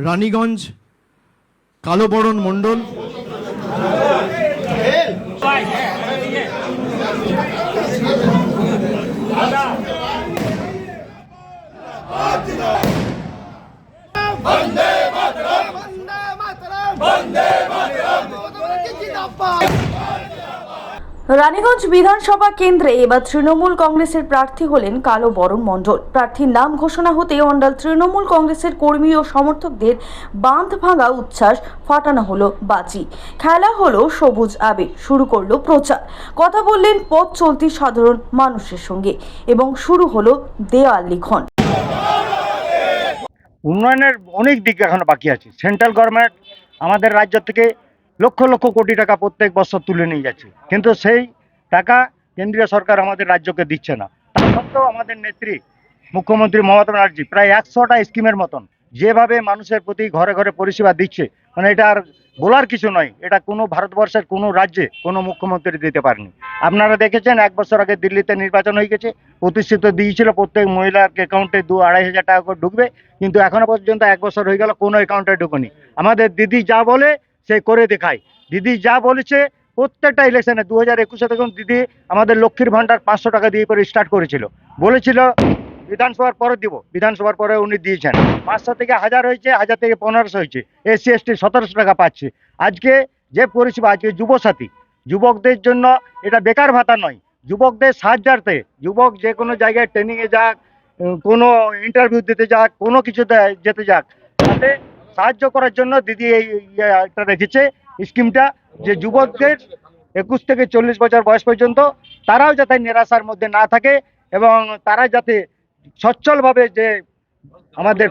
রানীগঞ্জ কালোবরণ মণ্ডল, রানীগঞ্জ বিধানসভা কেন্দ্রে এবার তৃণমূল কংগ্রেসের প্রার্থী হলেন কালোবরণ মণ্ডল। প্রার্থীর নাম ঘোষণা হতে অন্ডাল তৃণমূল কংগ্রেসের কর্মী ও সমর্থকদের বাঁধ ভাঙা উচ্ছ্বাস, ফাটানো হলো বাজি, খেলা হলো সবুজ আবির, শুরু করলো প্রচার, কথা বললেন পথ চলতি সাধারণ মানুষের সঙ্গে এবং শুরু হলো দেওয়াল লিখন। উন্নয়নের অনেক দিক এখনো বাকি আছে। সেন্ট্রাল গভর্নমেন্ট আমাদের রাজ্য থেকে লক্ষ লক্ষ কোটি টাকা প্রত্যেক বছর তুলে নিয়ে যাচ্ছে, কিন্তু সেই টাকা কেন্দ্রীয় সরকার আমাদের রাজ্যকে দিচ্ছে না। তা সত্ত্বেও আমাদের নেত্রী মুখ্যমন্ত্রী মমতা ব্যানার্জি প্রায় 100টা স্কিমের মতন যেভাবে মানুষের প্রতি ঘরে ঘরে পরিষেবা দিচ্ছে, মানে এটা আর বলার কিছু নয়। এটা কোনো ভারতবর্ষের কোনো রাজ্যে কোনো মুখ্যমন্ত্রী দিতে পারেনি। আপনারা দেখেছেন 1 বছর আগে দিল্লিতে নির্বাচন হয়ে গেছে, প্রতিশ্রুত দিয়েছিল প্রত্যেক মহিলার অ্যাকাউন্টে 2-2.5 হাজার টাকা করে ঢুকবে, কিন্তু এখনো পর্যন্ত 1 বছর হয়ে গেল কোনো অ্যাকাউন্টে ঢুকেনি। আমাদের দিদি যা বলে সে করে দেখায়। দিদি যা বলেছে প্রত্যেকটা ইলেকশনে 2021-এ দেখুন দিদি আমাদের লক্ষ্মীর ভান্ডার 500 টাকা দিয়ে করে স্টার্ট করেছিল, বলেছিল বিধানসভার পরে দিব, বিধানসভার পরে উনি দিয়েছেন। 500 থেকে 1000 হয়েছে, 1000 থেকে 1500 হয়েছে, SC ST 1700 টাকা পাচ্ছে। আজকে যে পরিষেবা, আজকে যুবসাথী, যুবকদের জন্য এটা বেকার ভাতা নয়, যুবকদের সাহায্যার্থে, যুবক যে কোনো জায়গায় ট্রেনিংয়ে যাক, কোনো ইন্টারভিউ দিতে যাক, কোনো কিছুতে যেতে যাক, তাতে সাহায্য করার জন্য দিদি এটা রেখেছে স্কিমটা, যে যুবকদের 21 থেকে 40 বছর বয়স পর্যন্ত তারাও যাতে নিরাশার মধ্যে না থাকে এবং তারা যাতে সচ্ছলভাবে যে আমাদের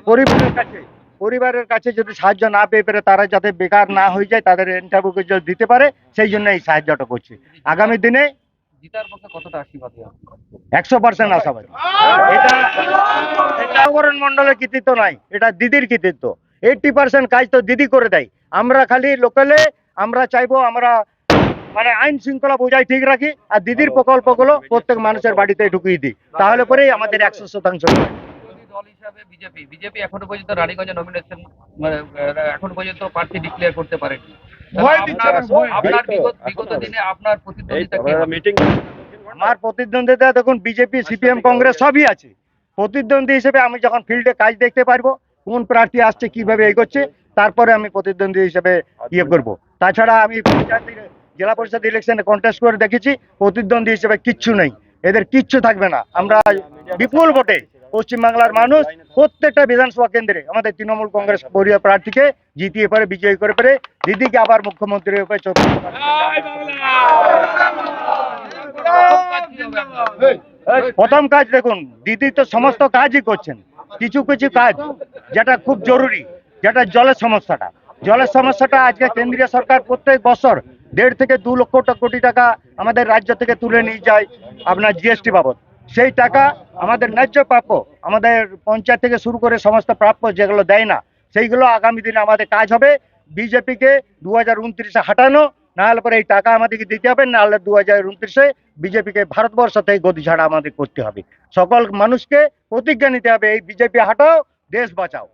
পরিবারের কাছে যদি সাহায্য না পেয়ে পারে, তারা যাতে বেকার না হয়ে যায়, তাদের ইন্টারভিউ দিতে পারে, সেই জন্য এই সাহায্যটা করছি। আগামী দিনে জিতার পক্ষে কতটা আশীর্বাদী? 100% আশাবাদী। এটা কালোবরণ মণ্ডলের কৃতিত্ব নয়, এটা দিদির কৃতিত্ব। 80% কাজ তো দিদি করে দেয়। আমরা খালি লোকালে আমরা চাইবো আমরা মানে আইন শৃঙ্খলা বজায় ঠিক রাখি, আর দিদির প্রকল্পগুলো প্রত্যেক মানুষের বাড়িতে ঢুকিয়ে দিই, তাহলে পরেই আমাদের 100% দল হিসাবে বিজেপি এখনো পর্যন্ত রানীগঞ্জে নমিনেশন এখনো পর্যন্ত প্রার্থী ডিক্লেয়ার করতে পারেনি। আপনার বিগত দিনে আপনার প্রতিদ্বন্দ্বিতা কি হবে? আমার প্রতিদ্বন্দ্বিতা দেখুন বিজেপি, সিপিএম, কংগ্রেস সবই আছে। প্রতিদ্বন্দ্বী হিসেবে আমি যখন ফিল্ডে কাজ দেখতে পারবো, কোন প্রার্থী আসছে, কিভাবে এগোচ্ছে, তারপরে আমি প্রতিদ্বন্দ্বী হিসেবে করব। তাছাড়া আমি জেলা পরিষদ ইলেকশনে কন্টেস্ট করে দেখেছি, প্রতিদ্বন্দ্বী হিসেবে কিচ্ছু নেই, এদের কিচ্ছু থাকবে না। আমরা বিপুল ভোটে পশ্চিমবাংলার মানুষ প্রত্যেকটা বিধানসভা কেন্দ্রে আমাদের তৃণমূল কংগ্রেস বরিয়া প্রার্থীকে জিতিয়ে পারে, বিজয়ী করে পারে, দিদিকে আবার মুখ্যমন্ত্রী রূপে প্রথম কাজ দেখুন, দিদি তো সমস্ত কাজই করছেন। কিছু কিছু কাজ যেটা খুব জরুরি, যেটা জলের সমস্যাটা আজকে কেন্দ্রীয় সরকার প্রত্যেক বছর 1.5 থেকে 2 লক্ষ কোটি টাকা আমাদের রাজ্য থেকে তুলে নিয়ে যায় আপনার জিএসটি বাবদ। সেই টাকা আমাদের ন্যায্য প্রাপ্য, আমাদের পঞ্চায়েত থেকে শুরু করে সমস্ত প্রাপ্য যেগুলো দেয় না, সেইগুলো আগামী দিনে আমাদের কাজ হবে। বিজেপিকে 2029-এ হাঁটানো, না হলে পরে এই টাকা আমাদেরকে দিতে হবে, না হলে 2029-এ বিজেপিকে ভারতবর্ষ থেকে গদি ছাড়া আমাদের করতে হবে। সকল মানুষকে প্রতিজ্ঞা নিতে হবে, এই বিজেপি হাঁটাও, দেশ বাঁচাও।